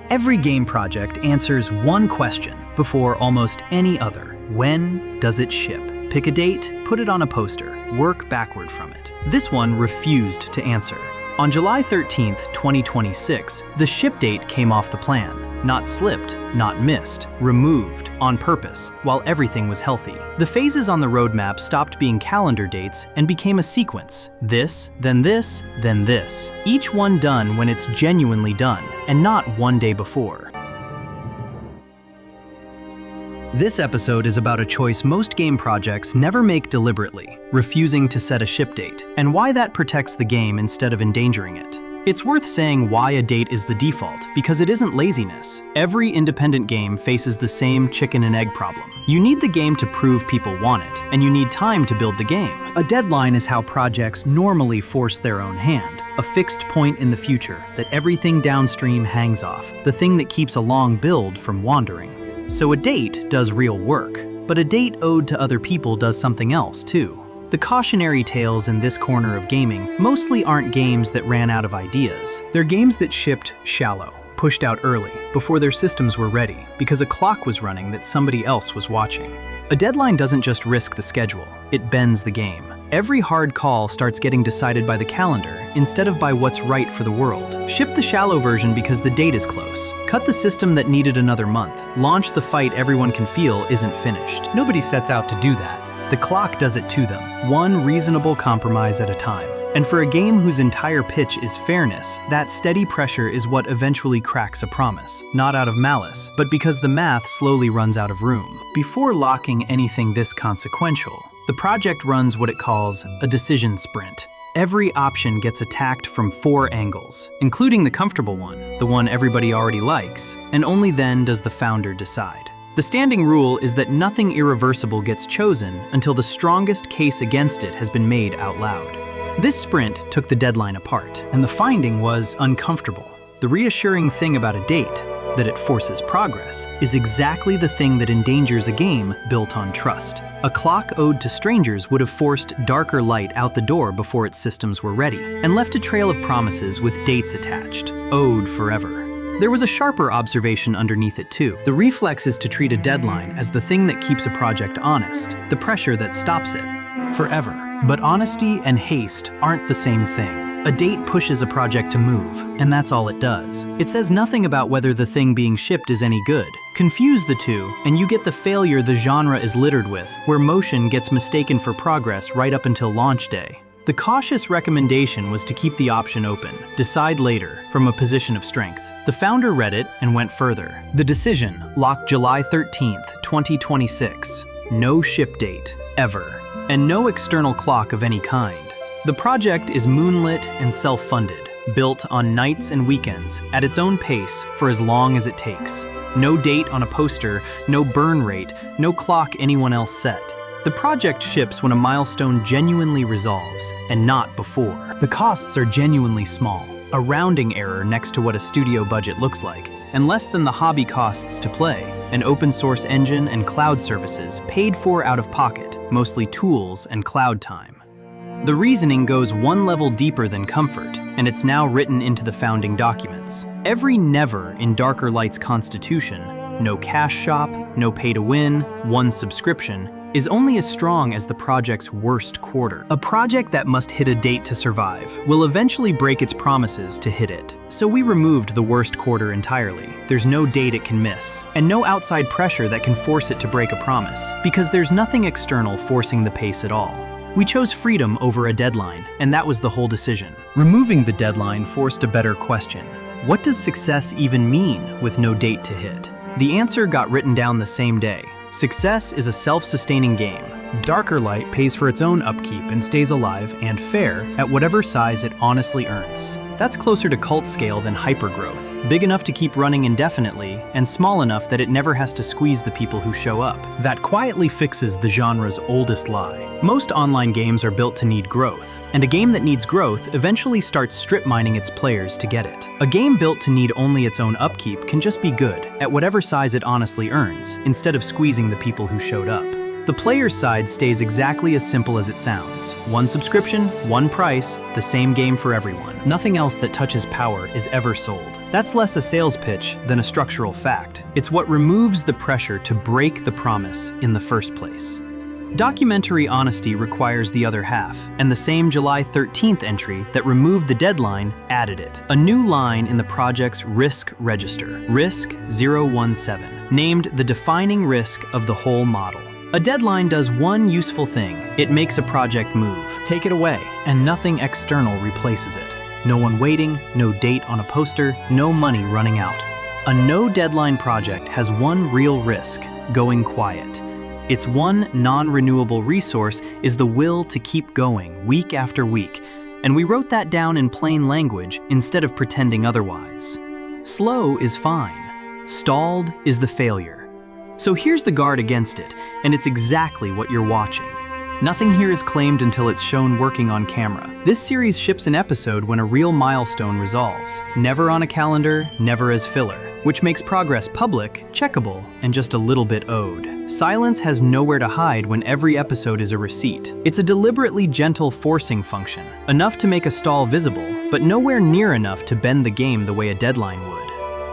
Every game project answers one question before almost any other. When does it ship? Pick a date, put it on a poster, work backward from it. This one refused to answer. On July 13th, 2026, the ship date came off the plan. Not slipped, not missed, removed, on purpose, while everything was healthy. The phases on the roadmap stopped being calendar dates and became a sequence. This, then this, then this. Each one done when it's genuinely done, and not one day before. This episode is about a choice most game projects never make deliberately, refusing to set a ship date, and why that protects the game instead of endangering it. It's worth saying why a date is the default, because it isn't laziness. Every independent game faces the same chicken and egg problem. You need the game to prove people want it, and you need time to build the game. A deadline is how projects normally force their own hand, a fixed point in the future that everything downstream hangs off, the thing that keeps a long build from wandering. So a date does real work, but a date owed to other people does something else too. The cautionary tales in this corner of gaming mostly aren't games that ran out of ideas. They're games that shipped shallow, pushed out early, before their systems were ready, because a clock was running that somebody else was watching. A deadline doesn't just risk the schedule, it bends the game. Every hard call starts getting decided by the calendar instead of by what's right for the world. Ship the shallow version because the date is close. Cut the system that needed another month. Launch the fight everyone can feel isn't finished. Nobody sets out to do that. The clock does it to them, one reasonable compromise at a time. And for a game whose entire pitch is fairness, that steady pressure is what eventually cracks a promise. Not out of malice, but because the math slowly runs out of room. Before locking anything this consequential, the project runs what it calls a decision sprint. Every option gets attacked from 4 angles, including the comfortable one, the one everybody already likes, and only then does the founder decide. The standing rule is that nothing irreversible gets chosen until the strongest case against it has been made out loud. This sprint took the deadline apart, and the finding was uncomfortable. The reassuring thing about a date, that it forces progress, is exactly the thing that endangers a game built on trust. A clock owed to strangers would have forced Darkerlight out the door before its systems were ready, and left a trail of promises with dates attached, owed forever. There was a sharper observation underneath it too. The reflex is to treat a deadline as the thing that keeps a project honest, the pressure that stops it forever. But honesty and haste aren't the same thing. A date pushes a project to move, and that's all it does. It says nothing about whether the thing being shipped is any good. Confuse the two, and you get the failure the genre is littered with, where motion gets mistaken for progress right up until launch day. The cautious recommendation was to keep the option open, decide later, from a position of strength. The founder read it and went further. The decision, locked July 13th, 2026. No ship date, ever. And no external clock of any kind. The project is moonlit and self-funded, built on nights and weekends, at its own pace for as long as it takes. No date on a poster, no burn rate, no clock anyone else set. The project ships when a milestone genuinely resolves, and not before. The costs are genuinely small, a rounding error next to what a studio budget looks like, and less than the hobby costs to play, an open source engine and cloud services paid for out of pocket, mostly tools and cloud time. The reasoning goes one level deeper than comfort, and it's now written into the founding documents. Every never in Darkerlight's constitution, no cash shop, no pay to win, one subscription, is only as strong as the project's worst quarter. A project that must hit a date to survive will eventually break its promises to hit it. So we removed the worst quarter entirely. There's no date it can miss, and no outside pressure that can force it to break a promise, because there's nothing external forcing the pace at all. We chose freedom over a deadline, and that was the whole decision. Removing the deadline forced a better question. What does success even mean with no date to hit? The answer got written down the same day. Success is a self-sustaining game. Darkerlight pays for its own upkeep and stays alive and fair at whatever size it honestly earns. That's closer to cult scale than hypergrowth, big enough to keep running indefinitely and small enough that it never has to squeeze the people who show up. That quietly fixes the genre's oldest lie. Most online games are built to need growth, and a game that needs growth eventually starts strip mining its players to get it. A game built to need only its own upkeep can just be good at whatever size it honestly earns, instead of squeezing the people who showed up. The player's side stays exactly as simple as it sounds. One subscription, one price, the same game for everyone. Nothing else that touches power is ever sold. That's less a sales pitch than a structural fact. It's what removes the pressure to break the promise in the first place. Documentary honesty requires the other half, and the same July 13th entry that removed the deadline added it. A new line in the project's risk register, Risk 017, named the defining risk of the whole model. A deadline does one useful thing. It makes a project move. Take it away, and nothing external replaces it. No one waiting, no date on a poster, no money running out. A no-deadline project has one real risk: going quiet. Its one non-renewable resource is the will to keep going week after week, and we wrote that down in plain language instead of pretending otherwise. Slow is fine. Stalled is the failure. So here's the guard against it, and it's exactly what you're watching. Nothing here is claimed until it's shown working on camera. This series ships an episode when a real milestone resolves. Never on a calendar, never as filler, which makes progress public, checkable, and just a little bit owed. Silence has nowhere to hide when every episode is a receipt. It's a deliberately gentle forcing function, enough to make a stall visible, but nowhere near enough to bend the game the way a deadline would.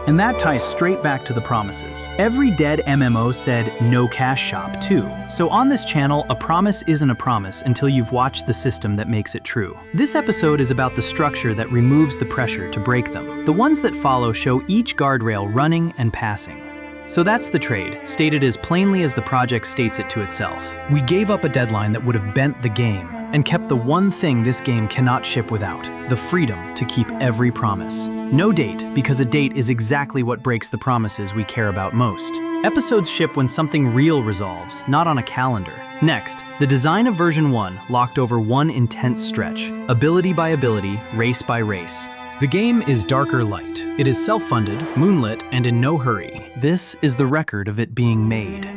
And that ties straight back to the promises. Every dead MMO said no cash shop too. So on this channel, a promise isn't a promise until you've watched the system that makes it true. This episode is about the structure that removes the pressure to break them. The ones that follow show each guardrail running and passing. So that's the trade, stated as plainly as the project states it to itself. We gave up a deadline that would have bent the game, and kept the one thing this game cannot ship without: the freedom to keep every promise. No date, because a date is exactly what breaks the promises we care about most. Episodes ship when something real resolves, not on a calendar. Next, the design of version 1 locked over one intense stretch, ability by ability, race by race. The game is Darkerlight. It is self-funded, moonlit, and in no hurry. This is the record of it being made.